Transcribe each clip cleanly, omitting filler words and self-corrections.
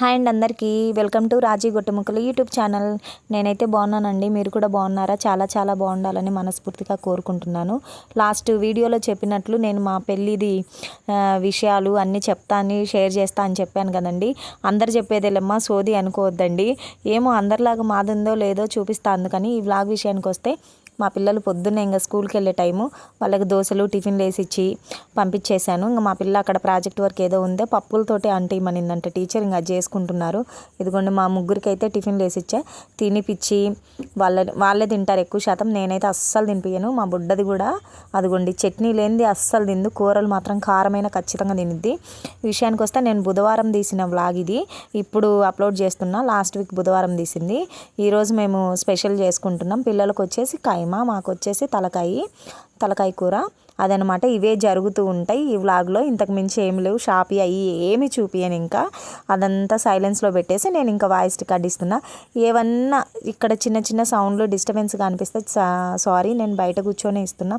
Hi అండి అందరికీ welcome to Raji Gottamukkalu YouTube channel. నేనైతే బాగున్నానండి, మీరు కూడా బాగున్నారా? చాలా బాగుండాలని మనస్ఫూర్తిగా కోరుకుంటున్నాను. లాస్ట్ వీడియోలో చెప్పినట్లు నేను మా పెళ్ళిది విషయాలు అన్నీ చెప్తాను, షేర్ చేస్తా అని చెప్పాను కదండి. అందరు చెప్పేదేలేమ్మా, సోది అనుకోవద్దండి. ఏమో అందరిలాగా మాదిందో లేదో చూపిస్తా. అందుకని ఈ వ్లాగ్ విషయానికి వస్తే, మా పిల్లలు పొద్దున్నే ఇంకా స్కూల్కి వెళ్ళే టైము, వాళ్ళకి దోశలు టిఫిన్లు వేసి ఇచ్చి పంపించేశాను. ఇంకా మా పిల్ల అక్కడ ప్రాజెక్ట్ వర్క్ ఏదో ఉందో పప్పులతోటి అంటే ఇమ్మనిందంటే టీచర్, ఇంకా చేసుకుంటున్నారు. ఇదిగోండి మా ముగ్గురికి అయితే టిఫిన్లు వేసి ఇచ్చా, తినిపిచ్చి వాళ్ళే తింటారు ఎక్కువ శాతం. నేనైతే అస్సలు తినిపించను. మా బుడ్డది కూడా అదిగోండి చట్నీ లేనిది అస్సలు తిందు, కూరలు మాత్రం కారమైన ఖచ్చితంగా తినిద్ది. విషయానికి వస్తే నేను బుధవారం తీసిన వ్లాగ్ ఇది ఇప్పుడు అప్లోడ్ చేస్తున్నా. లాస్ట్ వీక్ బుధవారం తీసింది. ఈరోజు మేము స్పెషల్ చేసుకుంటున్నాం. పిల్లలకు వచ్చేసి కైమా, మాకు వచ్చేసి తలకాయ కూర అదనమాట. ఇవే జరుగుతూ ఉంటాయి ఈ వ్లాగ్లో. ఇంతకు మించి ఏమి లేవు. షాపి అయ్యి ఏమి చూపియను, ఇంకా అదంతా సైలెన్స్లో పెట్టేసి నేను ఇంకా వాయిస్ రికార్డ్ ఇస్తున్నా. ఏమన్నా ఇక్కడ చిన్న సౌండ్లు డిస్టర్బెన్స్గా అనిపిస్తే సారీ, నేను బయట కూర్చొని ఇస్తున్నా.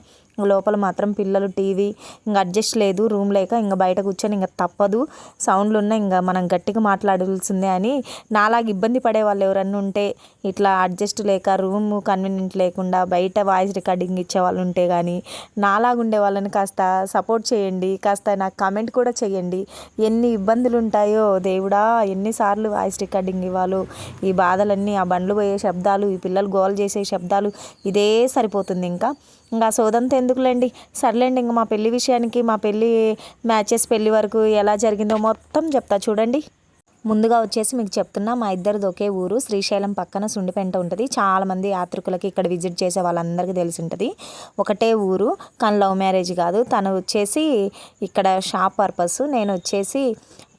లోపల మాత్రం పిల్లలు టీవీ ఇంకా అడ్జస్ట్ లేదు, రూమ్ లేక ఇంకా బయట కూర్చొని ఇంకా తప్పదు, సౌండ్లు ఉన్నాయి ఇంకా మనం గట్టిగా మాట్లాడాల్సిందే అని. నాలాగా ఇబ్బంది పడే వాళ్ళు ఎవరన్నా ఉంటే, ఇట్లా అడ్జస్ట్ లేక రూమ్ కన్వీనియంట్ లేకుండా బయట వాయిస్ రికార్డింగ్ ఇచ్చే వాళ్ళు ఉంటే కానీ నాలాగా ఉండే వాళ్ళని కాస్త సపోర్ట్ చేయండి, కాస్త నాకు కామెంట్ కూడా చేయండి. ఎన్ని ఇబ్బందులు ఉంటాయో దేవుడా, ఎన్నిసార్లు వాయిస్ రికార్డింగ్ ఇవ్వాలో, ఈ బాధలన్నీ, ఆ బండ్లు పోయే శబ్దాలు, ఈ పిల్లలు గోల్ చేసే శబ్దాలు, ఇదే సరిపోతుంది. ఇంకా సోదంతా ఎందుకులేండి, సర్లేండి. ఇంకా మా పెళ్లి విషయానికి, మా పెళ్ళి మ్యాచెస్ పెళ్ళి వరకు ఎలా జరిగిందో మొత్తం చెప్తా చూడండి. ముందుగా వచ్చేసి మీకు చెప్తున్నా, మా ఇద్దరిది ఒకే ఊరు, శ్రీశైలం పక్కన సుండిపెంట ఉంటుంది. చాలామంది యాత్రికులకి ఇక్కడ విజిట్ చేసే వాళ్ళందరికీ తెలిసి ఉంటుంది. ఒకటే ఊరు, కానీ లవ్ మ్యారేజ్ కాదు. తను వచ్చేసి ఇక్కడ షాప్ పర్పస్, నేను వచ్చేసి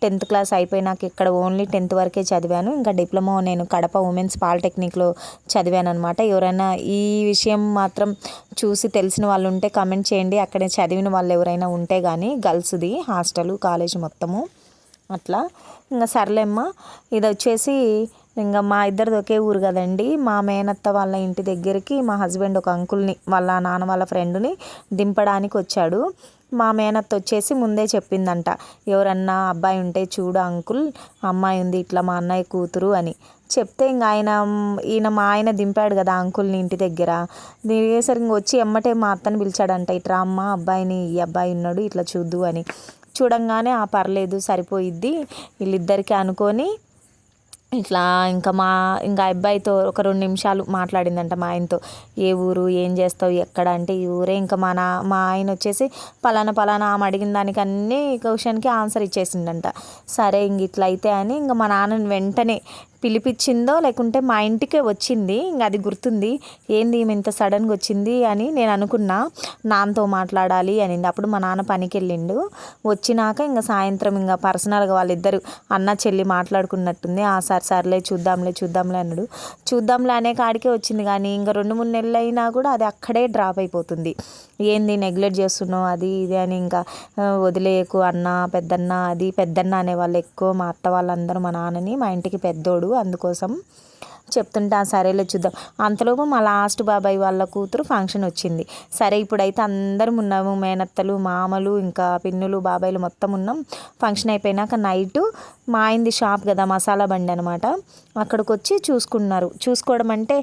10th క్లాస్ అయిపోయినాక ఇక్కడ ఓన్లీ 10th వరకే చదివాను. ఇంకా డిప్లొమా నేను కడప ఉమెన్స్ పాలిటెక్నిక్లో చదివాను అనమాట. ఎవరైనా ఈ విషయం మాత్రం చూసి తెలిసిన వాళ్ళు ఉంటే కమెంట్ చేయండి. అక్కడ చదివిన వాళ్ళు ఎవరైనా ఉంటే కానీ, గర్ల్స్ది హాస్టల్ కాలేజ్ మొత్తము అట్లా. ఇంకా సర్లేమ్మ, ఇది వచ్చేసి ఇంకా మా ఇద్దరిది ఒకే ఊరు కదండి. మా మేనత్త వాళ్ళ ఇంటి దగ్గరికి మా హస్బెండ్ ఒక అంకుల్ని, వాళ్ళ నాన్న వాళ్ళ ఫ్రెండ్ని దింపడానికి వచ్చాడు. మా మేనత్త వచ్చేసి ముందే చెప్పిందంట, ఎవరన్నా అబ్బాయి ఉంటే చూడు అంకుల్, అమ్మాయి ఉంది ఇట్లా మా అన్నయ్య కూతురు అని చెప్తే, ఇంకా ఈయన మా ఆయన దింపాడు కదా అంకుల్ని ఇంటి దగ్గర. దిగేసరికి వచ్చి ఎమ్మటే మా అత్తని పిలిచాడంట, ఇట్లా అమ్మ అబ్బాయిని, ఈ అబ్బాయి ఉన్నాడు ఇట్లా చూద్దు అని. చూడంగానే ఆ పర్లేదు సరిపోయిద్ది వీళ్ళిద్దరికీ అనుకొని ఇట్లా ఇంకా అబ్బాయితో ఒక 2 నిమిషాలు మాట్లాడిందంట మా ఆయనతో. ఏ ఊరు, ఏం చేస్తావు, ఎక్కడ అంటే ఈ ఊరే. ఇంకా మా ఆయన వచ్చేసి పలానా ఆమె అడిగిన దానికి అన్నీ క్వశ్చన్కి ఆన్సర్ ఇచ్చేసిండంట. సరే ఇంక ఇట్లా అయితే అని ఇంకా మా నాన్నని వెంటనే పిలిపించిందో లేకుంటే మా ఇంటికే వచ్చింది. ఇంకా అది గుర్తుంది, ఏంది ఈమె ఇంత సడన్గా వచ్చింది అని నేను అనుకున్నా. నాన్నతో మాట్లాడాలి అనింది. అప్పుడు మా నాన్న పనికి వెళ్ళిండు. వచ్చినాక ఇంకా సాయంత్రం ఇంకా పర్సనల్గా వాళ్ళిద్దరు అన్న చెల్లి మాట్లాడుకున్నట్టుంది. సర్లే చూద్దాంలే అన్నాడు. చూద్దాంలే అనే కాడికే వచ్చింది, కానీ ఇంకా 2-3 నెలలు అయినా కూడా అది అక్కడే డ్రాప్ అయిపోతుంది. ఏంది నెగ్లెక్ట్ చేస్తున్నావు అది ఇది అని. ఇంకా వదిలేయకు అన్న, పెద్దన్న అనేవాళ్ళు ఎక్కువ. మా అత్త వాళ్ళందరూ మా నాన్నని, మా ఇంటికి పెద్దోడు, అందుకోసం చెప్తుంటే సరేలే చూద్దాం. అంతలోపు మా లాస్ట్ బాబాయ్ వాళ్ళ కూతురు ఫంక్షన్ వచ్చింది. సరే ఇప్పుడైతే అందరం ఉన్నాము, మేనత్తలు, మామలు, ఇంకా పిన్నులు, బాబాయిలు మొత్తం ఉన్నాం. ఫంక్షన్ అయిపోయినాక నైటు మా ఆయనది షాప్ కదా, మసాలా బండి అనమాట, అక్కడికి వచ్చి చూసుకోవడం అంటే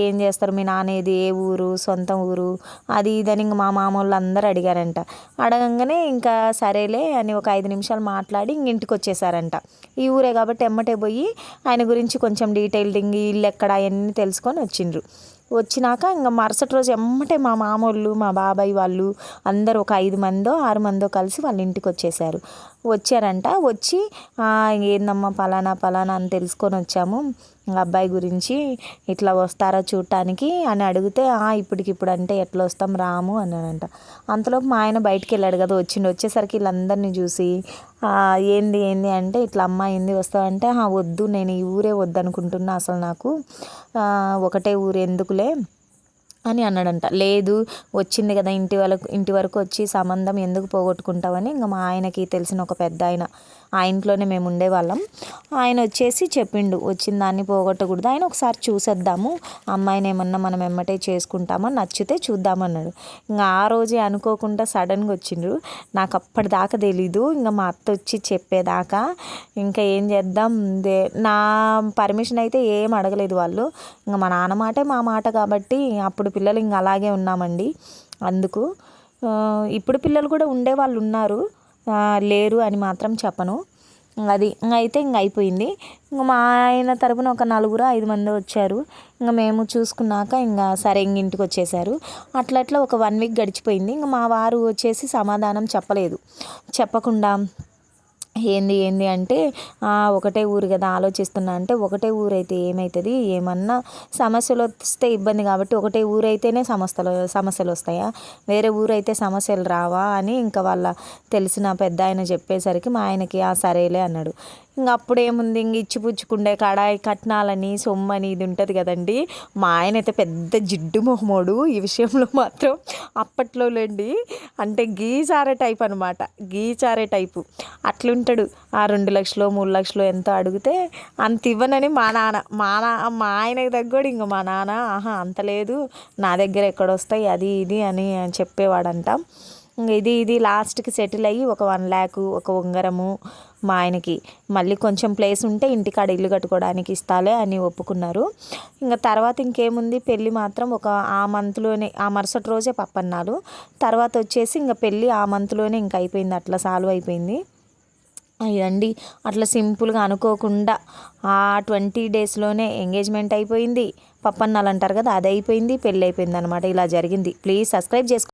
ఏం చేస్తారు మీ నానేది, ఏ ఊరు, సొంత ఊరు, అది ఇదని ఇంకా మా మామ వాళ్ళు అందరూ అడిగారంట. అడగంగానే ఇంకా సరేలే అని ఒక 5 నిమిషాలు మాట్లాడి ఇంక ఇంటికి వచ్చేసారంట. ఈ ఊరే కాబట్టి ఎమ్మటే పోయి ఆయన గురించి కొంచెం డీటెయిల్డింగ్, ఇల్లు ఎక్కడ అవన్నీ తెలుసుకొని వచ్చిండ్రు. వచ్చినాక ఇంకా మరుసటి రోజు ఎమ్మటే మా మామూళ్ళు, మా బాబాయ్ వాళ్ళు అందరూ ఒక 5 మందో 6 మందో కలిసి వాళ్ళ ఇంటికి వచ్చారంట. వచ్చి ఏందమ్మా పలానా అని తెలుసుకొని వచ్చాము, అబ్బాయి గురించి ఇట్లా వస్తారా చూడటానికి అని అడిగితే, ఇప్పటికిప్పుడు అంటే ఎట్లా వస్తాం రాము అన్నానంట. అంతలోపు మా ఆయన బయటికి వెళ్ళాడు కదా, వచ్చేసరికి వీళ్ళందరినీ చూసి ఏంది అంటే ఇట్లా అమ్మాయి ఏంది వస్తావంటే, వద్దు నేను ఈ ఊరే వద్దనుకుంటున్నా, అసలు నాకు ఒకటే ఊరు ఎందుకులే అని అన్నాడంట. లేదు వచ్చింది కదా ఇంటి వరకు వచ్చి సంబంధం ఎందుకు పోగొట్టుకుంటావని ఇంకా మా ఆయనకి తెలిసిన ఒక పెద్ద ఆయన ఆ ఇంట్లోనే మేము ఉండేవాళ్ళం. ఆయన వచ్చేసి చెప్పిండు, వచ్చిన దాన్ని పోగొట్టకూడదు, ఆయన ఒకసారి చూసేద్దాము, అమ్మాయిని ఏమన్నా మనం ఎమ్మటే చేసుకుంటామా, నచ్చితే చూద్దామన్నాడు. ఇంకా ఆ రోజే అనుకోకుండా సడన్గా వచ్చిండ్రు. నాకు అప్పటిదాకా తెలీదు, ఇంకా మా అత్త వచ్చి చెప్పేదాకా ఇంకా ఏం చేద్దాం. నా పర్మిషన్ అయితే ఏం అడగలేదు వాళ్ళు. ఇంకా మా నాన్న మాటే మా మాట కాబట్టి అప్పుడు పిల్లలు ఇంకా అలాగే ఉన్నామండి. అందుకు ఇప్పుడు పిల్లలు కూడా ఉండేవాళ్ళు ఉన్నారు, లేరు అని మాత్రం చెప్పను. అది అయితే ఇంక అయిపోయింది. ఇంక మా ఆయన తరపున ఒక 4-5 మంది వచ్చారు. ఇంకా మేము చూసుకున్నాక ఇంకా సరే ఇంక ఇంటికి వచ్చేసారు. అట్లా ఒక 1 వీక్ గడిచిపోయింది. ఇంక మా వారు వచ్చేసి సమాధానం చెప్పలేదు. చెప్పకుండా ఏంది అంటే ఒకటే ఊరు కదా ఆలోచిస్తున్నా అంటే, ఒకటే ఊరైతే ఏమవుతుంది, ఏమన్నా సమస్యలు వస్తే ఇబ్బంది కాబట్టి ఒకటే ఊరైతేనే సమస్యలు వస్తాయా, వేరే ఊరైతే సమస్యలు రావా అని ఇంకా వాళ్ళ తెలిసిన పెద్ద ఆయన చెప్పేసరికి మా ఆయనకి సరేలే అన్నాడు. ఇంక అప్పుడేముంది, ఇంక ఇచ్చిపుచ్చుకుండే కడాయి కట్నాలని సొమ్మని ఇది ఉంటుంది కదండి. మా ఆయన అయితే పెద్ద జిడ్డు మొహమోడు ఈ విషయంలో మాత్రం. అప్పట్లోలేండి, అంటే గీచారే టైప్ అనమాట, గీచారే టైపు అట్లుంటాడు. 2 లక్షలు 3 లక్షలు ఎంతో అడిగితే అంత ఇవ్వనని మా ఆయనకి తగ్గోడు. ఇంక మా నాన్న అంత లేదు, నా దగ్గర ఎక్కడొస్తాయి అది ఇది అని చెప్పేవాడంట. ఇంక ఇది లాస్ట్కి సెటిల్ అయ్యి ఒక 1 lakh, ఒక ఉంగరము, మా ఆయనకి మళ్ళీ కొంచెం ప్లేస్ ఉంటే ఇంటికాడ ఇల్లు కట్టుకోవడానికి ఇస్తాలే అని ఒప్పుకున్నారు. ఇంకా తర్వాత ఇంకేముంది, పెళ్ళి మాత్రం ఆ మంత్లోనే, ఆ మరుసటి రోజే పప్పన్నాలు. తర్వాత వచ్చేసి ఇంకా పెళ్ళి ఆ మంత్లోనే ఇంకా అయిపోయింది, అట్లా సాల్వ్ అయిపోయింది. అదండి, అట్లా సింపుల్గా అనుకోకుండా ఆ 20 daysలోనే ఎంగేజ్మెంట్ అయిపోయింది, పప్పన్నాలు అంటారు కదా అది అయిపోయింది, పెళ్ళి అయిపోయింది అనమాట. ఇలా జరిగింది. ప్లీజ్ సబ్స్క్రైబ్ చేసుకో.